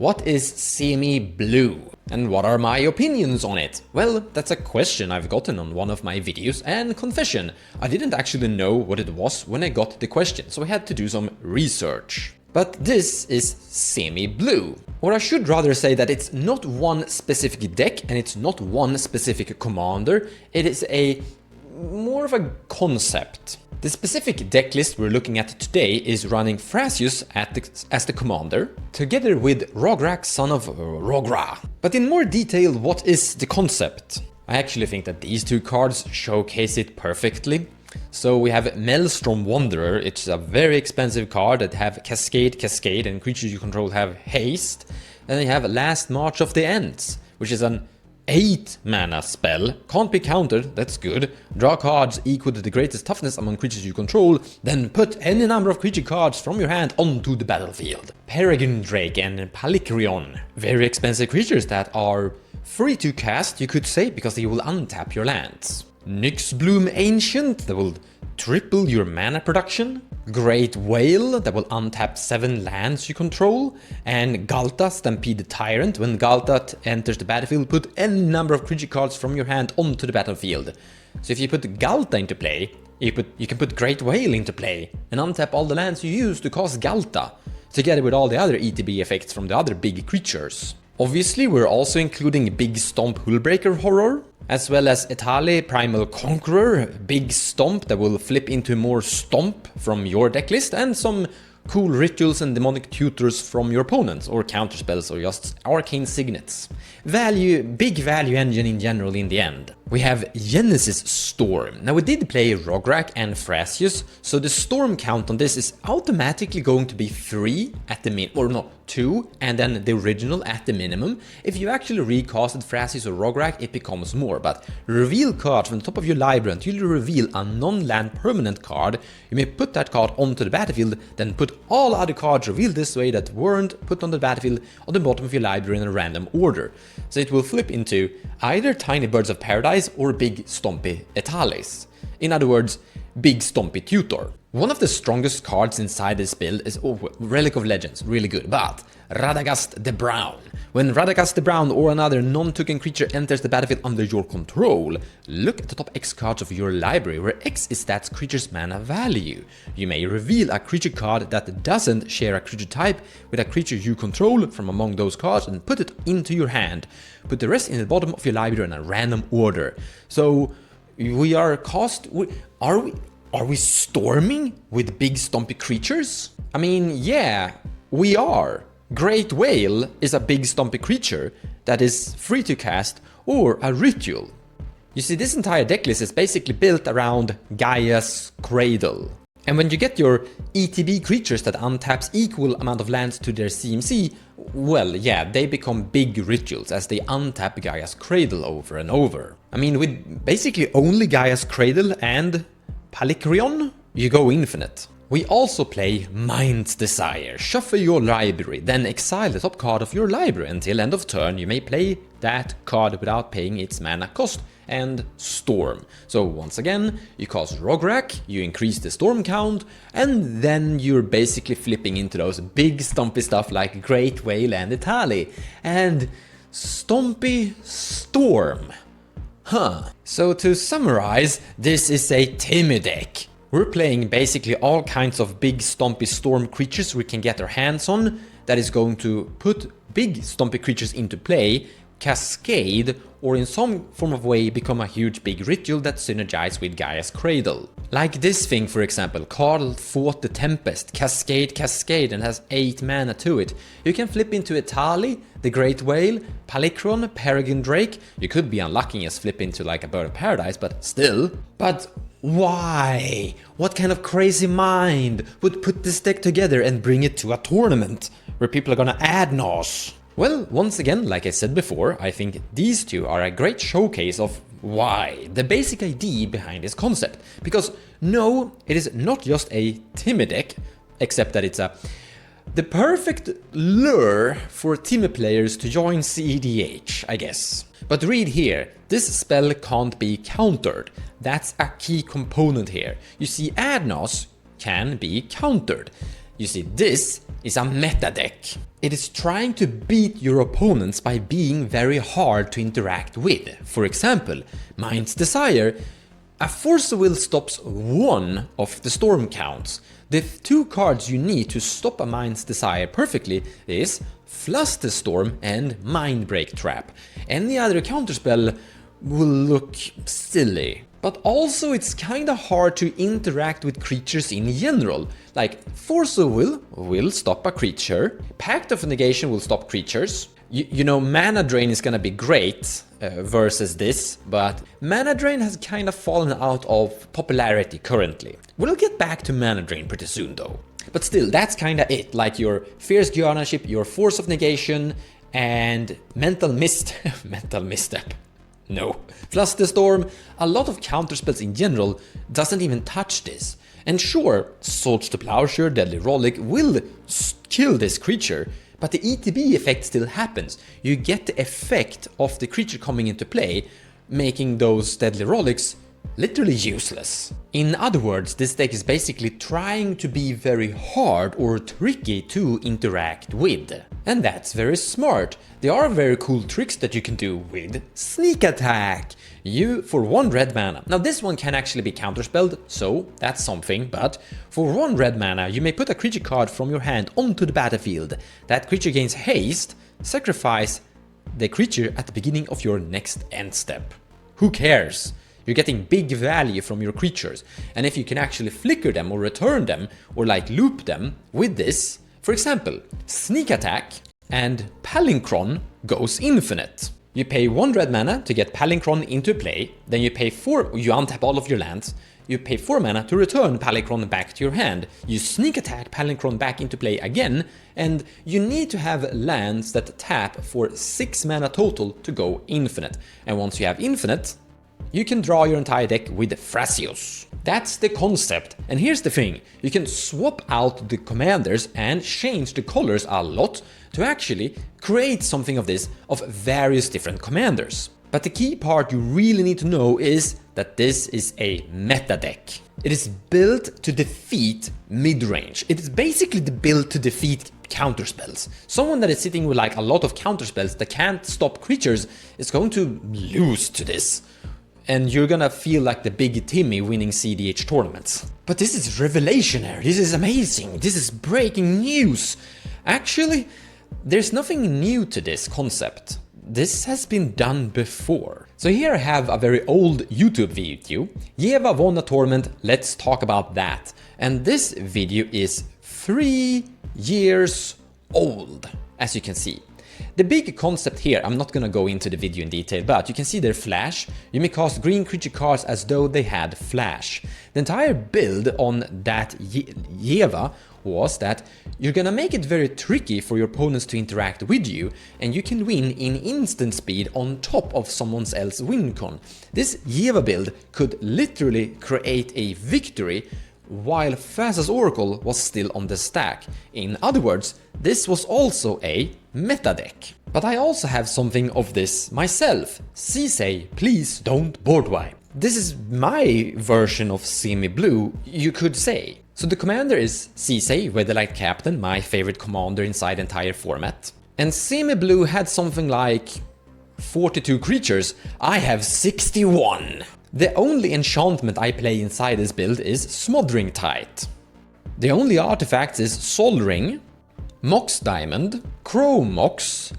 What is Semiblue? And what are my opinions on it? Well, that's a question I've gotten on one of my videos, and confession, I didn't actually know what it was when I got the question, so I had to do some research. But this is Semiblue. Or I should rather say that it's not one specific deck and it's not one specific commander, it is more of a concept. The specific deck list we're looking at today is running Thrasius as the commander, together with Rograk, son of Rogra. But in more detail, what is the concept? I actually think that these two cards showcase it perfectly. So we have Maelstrom Wanderer. It's a very expensive card that have Cascade, and creatures you control have haste. And then you have Last March of the Ents, which is an 8 mana spell, can't be countered, that's good. Draw cards equal to the greatest toughness among creatures you control, then put any number of creature cards from your hand onto the battlefield. Peregrine Drake and Palicrion, very expensive creatures that are free to cast, you could say, because they will untap your lands. Nyxbloom Ancient, that will triple your mana production. Great Whale, that will untap 7 lands you control. And Galta, Stampede the Tyrant. When Galta enters the battlefield, put any number of creature cards from your hand onto the battlefield. So if you put Galta into play, you can put Great Whale into play and untap all the lands you use to cast Galta, together with all the other ETB effects from the other big creatures. Obviously, we're also including Big Stomp Hullbreaker Horror, as well as Etali Primal Conqueror, Big Stomp that will flip into more Stomp from your deck list, and some cool rituals and demonic tutors from your opponents, or counterspells, or just arcane signets. Big value engine in general in the end. We have Genesis Storm. Now we did play Rograk and Thrasius, so the storm count on this is automatically going to be 3 at the min, or not 2, and then the original at the minimum. If you actually recasted Thrasius or Rograk, it becomes more, but reveal cards from the top of your library until you reveal a non-land permanent card. You may put that card onto the battlefield, then put all other cards revealed this way that weren't put on the battlefield on the bottom of your library in a random order. So it will flip into either Tiny Birds of Paradise or Big Stompy Etalis. In other words, Big Stompy Tutor. One of the strongest cards inside this build is Relic of Legends, really good, but Radagast the Brown. When Radagast the Brown or another non-token creature enters the battlefield under your control, look at the top X cards of your library, where X is that creature's mana value. You may reveal a creature card that doesn't share a creature type with a creature you control from among those cards and put it into your hand. Put the rest in the bottom of your library in a random order. So we are Are we storming with big stompy creatures? I mean, yeah, we are. Great Whale is a big stompy creature that is free to cast or a ritual. You see, this entire decklist is basically built around Gaia's Cradle. And when you get your ETB creatures that untaps equal amount of lands to their CMC, well, yeah, they become big rituals as they untap Gaia's Cradle over and over. I mean, with basically only Gaia's Cradle and Palicrion, you go infinite. We also play Mind's Desire. Shuffle your library, then exile the top card of your library. Until end of turn, you may play that card without paying its mana cost, and Storm. So once again, you cast Rograk, you increase the storm count, and then you're basically flipping into those big stompy stuff like Great Whale and Etali. And Stompy Storm. So to summarize, this is a Timmy deck. We're playing basically all kinds of big stompy storm creatures we can get our hands on that is going to put big stompy creatures into play, cascade, or in some form of way become a huge big ritual that synergize with Gaia's Cradle. Like this thing, for example, Karl fought the Tempest, cascade, and has 8 mana to it. You can flip into Etali, the Great Whale, Palicrion, Peregrine Drake. You could be unlucky and flip into like a Bird of Paradise, but still. But why? What kind of crazy mind would put this deck together and bring it to a tournament where people are gonna add NOS? Well, once again, like I said before, I think these two are a great showcase of why, the basic idea behind this concept. Because no, it is not just a Timmy deck, except that it's the perfect lure for Timmy players to join cEDH, I guess. But read here, this spell can't be countered. That's a key component here. You see, Adnos can be countered. You see, this is a meta deck. It is trying to beat your opponents by being very hard to interact with. For example, Mind's Desire. A Force of Will stops one of the storm counts. The two cards you need to stop a Mind's Desire perfectly is Fluster Storm and Mindbreak Trap. Any other counterspell will look silly. But also it's kinda hard to interact with creatures in general. Like Force of Will stop a creature, Pact of Negation will stop creatures. You know, Mana Drain is gonna be great versus this, but Mana Drain has kind of fallen out of popularity currently. We'll get back to Mana Drain pretty soon though. But still, that's kinda it, like your Fierce Guardianship, your Force of Negation, and Mental Misstep. No. Fluster Storm, a lot of counterspells in general doesn't even touch this. And sure, Swords to Plowshare, Deadly Rollick will kill this creature, but the ETB effect still happens. You get the effect of the creature coming into play, making those Deadly Rollicks literally useless. In other words, this deck is basically trying to be very hard or tricky to interact with. And that's very smart. There are very cool tricks that you can do with Sneak Attack. For 1 red mana. Now this one can actually be counterspelled, so that's something, but for 1 red mana you may put a creature card from your hand onto the battlefield. That creature gains haste, sacrifice the creature at the beginning of your next end step. Who cares? You're getting big value from your creatures, and if you can actually flicker them or return them or like loop them with this, for example, Sneak Attack and Palinchron goes infinite. You pay 1 red mana to get Palinchron into play, then you untap all of your lands, you pay 4 mana to return Palinchron back to your hand, you Sneak Attack Palinchron back into play again, and you need to have lands that tap for 6 mana total to go infinite. And once you have infinite, you can draw your entire deck with Thrasios. That's the concept, and here's the thing, you can swap out the commanders and change the colors a lot to actually create something of this of various different commanders. But the key part you really need to know is that this is a meta deck. It is built to defeat mid-range. It is basically the build to defeat counterspells. Someone that is sitting with like a lot of counterspells that can't stop creatures is going to lose to this. And you're gonna feel like the big Timmy winning cEDH tournaments. But this is revolutionary, this is amazing, this is breaking news. Actually, there's nothing new to this concept. This has been done before. So here I have a very old YouTube video. Yeva won a tournament, let's talk about that. And this video is 3 years old, as you can see. The big concept here, I'm not gonna go into the video in detail, but you can see their flash. You may cast green creature cards as though they had flash. The entire build on that Yeva was that you're gonna make it very tricky for your opponents to interact with you, and you can win in instant speed on top of someone else's win con. This Yeva build could literally create a victory while Thassa's Oracle was still on the stack. In other words, this was also a meta deck. But I also have something of this myself. Sisay, please don't board wipe. This is my version of Semiblue, you could say. So the commander is Sisay, Weatherlight Captain, my favorite commander inside the entire format. And Semiblue had something like 42 creatures. I have 61. The only enchantment I play inside this build is Smothering Tide. The only artifacts is Sol Ring, Mox Diamond, Crow Mox,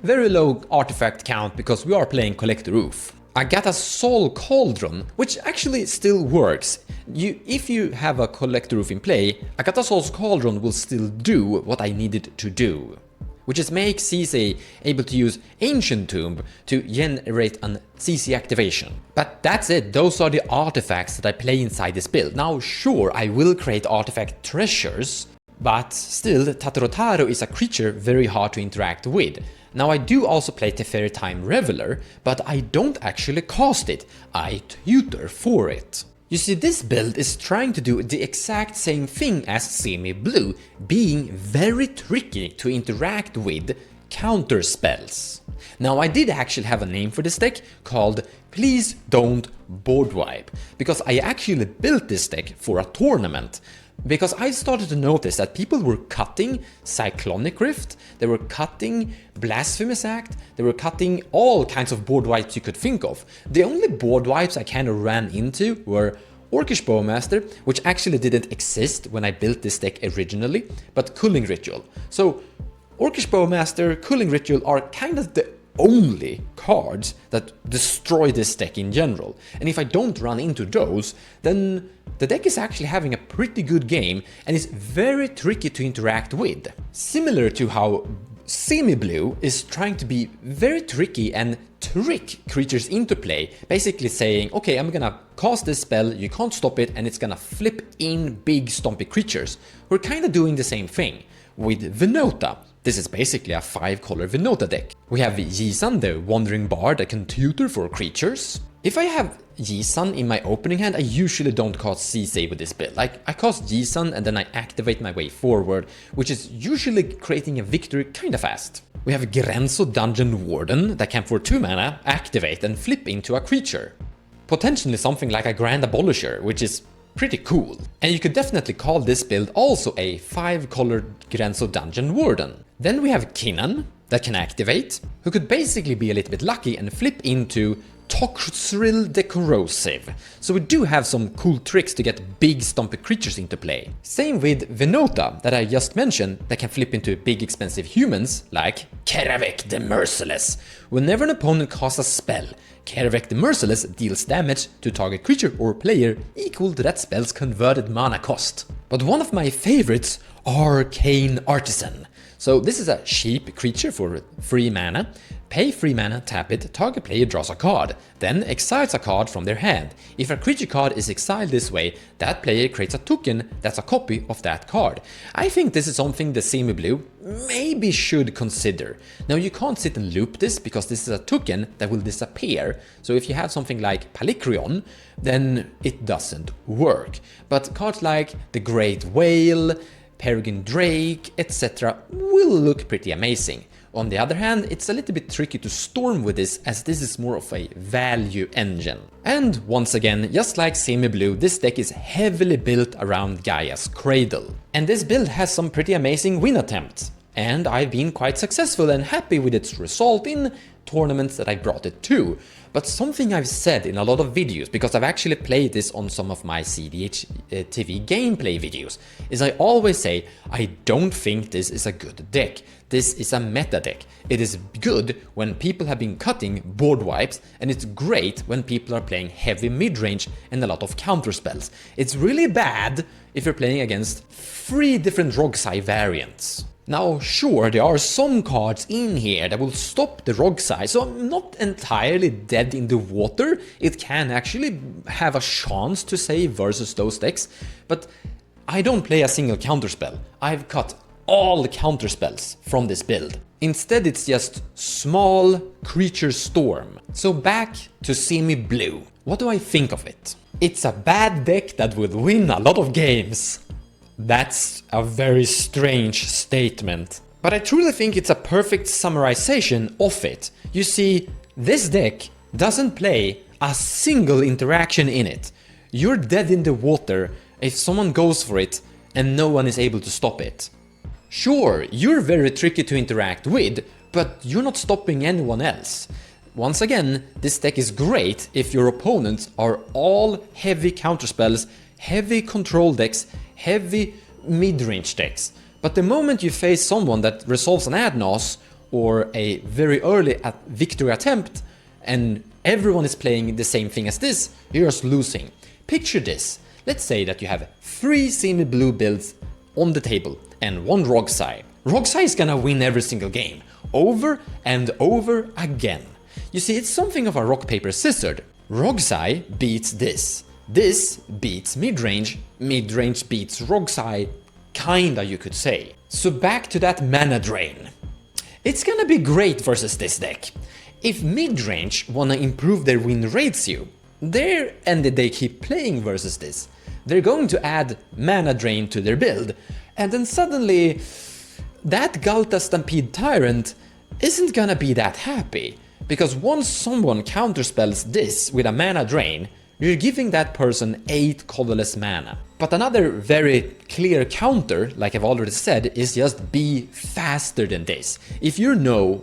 very low artifact count because we are playing Collect the Roof. I got a Sol Cauldron, which actually still works. If you have a Collect the Roof in play, Agatha Sol's Cauldron will still do what I needed to do, which is make CC able to use Ancient Tomb to generate an CC activation. But that's it, those are the artifacts that I play inside this build. Now sure, I will create artifact treasures, but still Tatarotaro is a creature very hard to interact with. Now I do also play Teferi Time Reveler, but I don't actually cast it, I tutor for it. You see, this build is trying to do the exact same thing as Semiblue, being very tricky to interact with counter spells. Now I did actually have a name for this deck called Please Don't Board Wipe, because I actually built this deck for a tournament. because I started to notice that people were cutting Cyclonic Rift, they were cutting Blasphemous Act, they were cutting all kinds of board wipes you could think of. The only board wipes I kind of ran into were Orcish Bowmaster, which actually didn't exist when I built this deck originally, but Culling Ritual. So Orcish Bowmaster, Culling Ritual are kind of the only cards that destroy this deck in general. And if I don't run into those, then the deck is actually having a pretty good game and is very tricky to interact with. Similar to how Semiblue is trying to be very tricky and trick creatures into play, basically saying, okay, I'm gonna cast this spell, you can't stop it, and it's gonna flip in big stompy creatures. We're kinda doing the same thing with Venota. This is basically a 5-color Venota deck. We have Yisan, the Wandering Bard that can tutor for creatures. If I have Yisan in my opening hand, I usually don't cast CC with this build. Like, I cast Yisan and then I activate my way forward, which is usually creating a victory kinda fast. We have Grenzo Dungeon Warden that can for 2 mana activate and flip into a creature. Potentially something like a Grand Abolisher, which is pretty cool. And you could definitely call this build also a 5-color Grenzo Dungeon Warden. Then we have Kinnan that can activate, who could basically be a little bit lucky and flip into Toxrill the Corrosive. So we do have some cool tricks to get big stompy creatures into play. Same with Venota that I just mentioned that can flip into big expensive humans like Keravek the Merciless. Whenever an opponent casts a spell, Keravek the Merciless deals damage to target creature or player equal to that spell's converted mana cost. But one of my favorites, Arcane Artisan. So this is a cheap creature for 3 mana. Pay 3 mana, tap it, target player draws a card, then exiles a card from their hand. If a creature card is exiled this way, that player creates a token that's a copy of that card. I think this is something the Semiblue maybe should consider. Now you can't sit and loop this because this is a token that will disappear, so if you have something like Palikrion, then it doesn't work. But cards like the Great Whale, Peregrine Drake, etc. will look pretty amazing. On the other hand, it's a little bit tricky to storm with this, as this is more of a value engine. And once again, just like Semiblue, this deck is heavily built around Gaia's Cradle. And this build has some pretty amazing win attempts. And I've been quite successful and happy with its result in tournaments that I brought it to. But something I've said in a lot of videos, because I've actually played this on some of my cEDH TV gameplay videos, is I always say I don't think this is a good deck. This is a meta deck. It is good when people have been cutting board wipes, and it's great when people are playing heavy mid-range and a lot of counter spells. It's really bad if you're playing against 3 different Rogsai variants. Now sure, there are some cards in here that will stop the Rogsai, so I'm not entirely dead in the water. It can actually have a chance to save versus those decks, but I don't play a single counterspell. I've cut all the counterspells from this build. Instead it's just small creature storm. So back to Semiblue. What do I think of it? It's a bad deck that would win a lot of games. That's a very strange statement. But I truly think it's a perfect summarization of it. You see, this deck doesn't play a single interaction in it. You're dead in the water if someone goes for it and no one is able to stop it. Sure, you're very tricky to interact with, but you're not stopping anyone else. Once again, this deck is great if your opponents are all heavy counterspells, heavy control decks, heavy mid-range decks. But the moment you face someone that resolves an Adnos or a very early victory attempt and everyone is playing the same thing as this, you're just losing. Picture this. Let's say that you have 3 Semiblue builds on the table and 1 Rogsai. Rogsai is gonna win every single game, over and over again. You see, it's something of a rock, paper, scissors. Rogsai beats this. This beats midrange, midrange beats Rogsai, kinda you could say. So back to that mana drain. It's gonna be great versus this deck. If midrange wanna improve their win ratio, and they keep playing versus this, they're going to add mana drain to their build, and then suddenly that Galta Stampede Tyrant isn't gonna be that happy, because once someone counterspells this with a mana drain, you're giving that person 8 colorless mana. But another very clear counter, like I've already said, is just be faster than this. If you know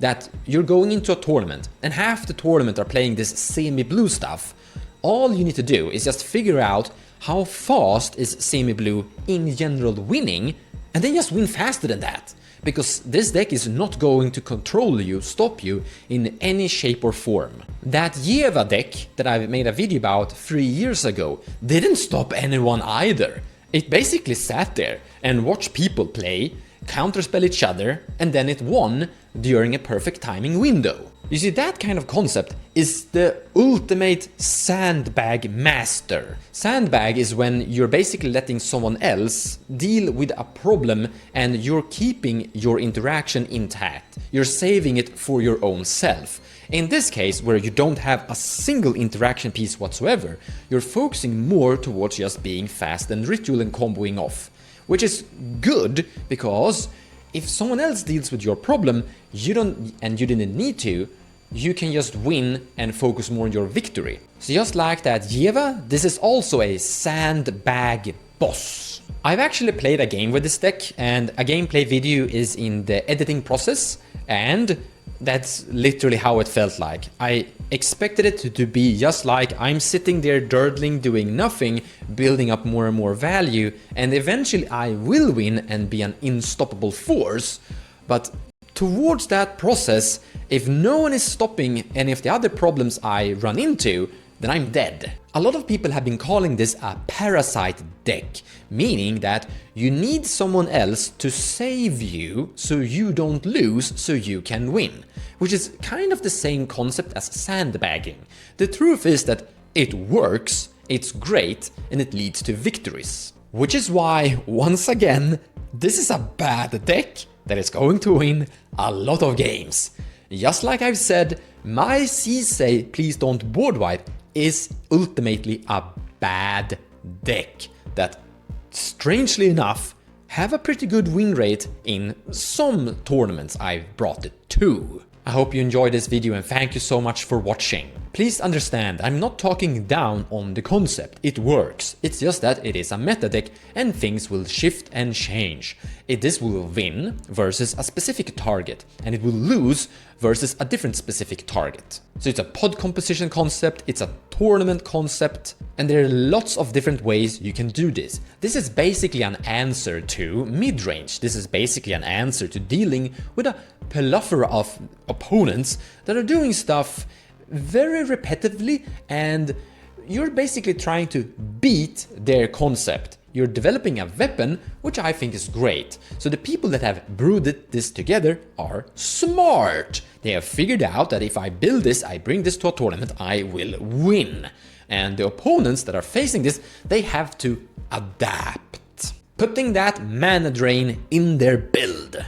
that you're going into a tournament and half the tournament are playing this semi-blue stuff, all you need to do is just figure out how fast is semi-blue in general winning, and then just win faster than that. Because this deck is not going to control you, stop you in any shape or form. That Yeva deck that I made a video about 3 years ago didn't stop anyone either. It basically sat there and watched people play, counterspell each other, and then it won during a perfect timing window. You see, that kind of concept is the ultimate sandbag master. Sandbag is when you're basically letting someone else deal with a problem and you're keeping your interaction intact. You're saving it for your own self. In this case, where you don't have a single interaction piece whatsoever, you're focusing more towards just being fast and ritual and comboing off. Which is good, because if someone else deals with your problem, you didn't need to, you can just win and focus more on your victory. So just like that Yeva, this is also a sandbag boss. I've actually played a game with this deck, and a gameplay video is in the editing process, and that's literally how it felt like. I expected it to be just like I'm sitting there durdling, doing nothing, building up more and more value, and eventually I will win and be an unstoppable force. But towards that process, if no one is stopping any of the other problems I run into, then I'm dead. A lot of people have been calling this a parasite deck, meaning that you need someone else to save you so you don't lose, so you can win. Which is kind of the same concept as sandbagging. The truth is that it works, it's great, and it leads to victories. Which is why, once again, this is a bad deck that is going to win a lot of games. Just like I've said, my say please don't board wipe is ultimately a bad deck that, strangely enough, have a pretty good win rate in some tournaments I've brought it to. I hope you enjoyed this video and thank you so much for watching. Please understand, I'm not talking down on the concept, it works. It's just that it is a meta deck and things will shift and change. This will win versus a specific target, and it will lose versus a different specific target. So it's a pod composition concept, it's a tournament concept, and there are lots of different ways you can do this. This is basically an answer to mid-range. This is basically an answer to dealing with a plethora of opponents that are doing stuff very repetitively, and you're basically trying to beat their concept. You're developing a weapon, which I think is great. So the people that have brewed this together are smart. They have figured out that if I build this, I bring this to a tournament, I will win. And the opponents that are facing this, they have to adapt, putting that mana drain in their build.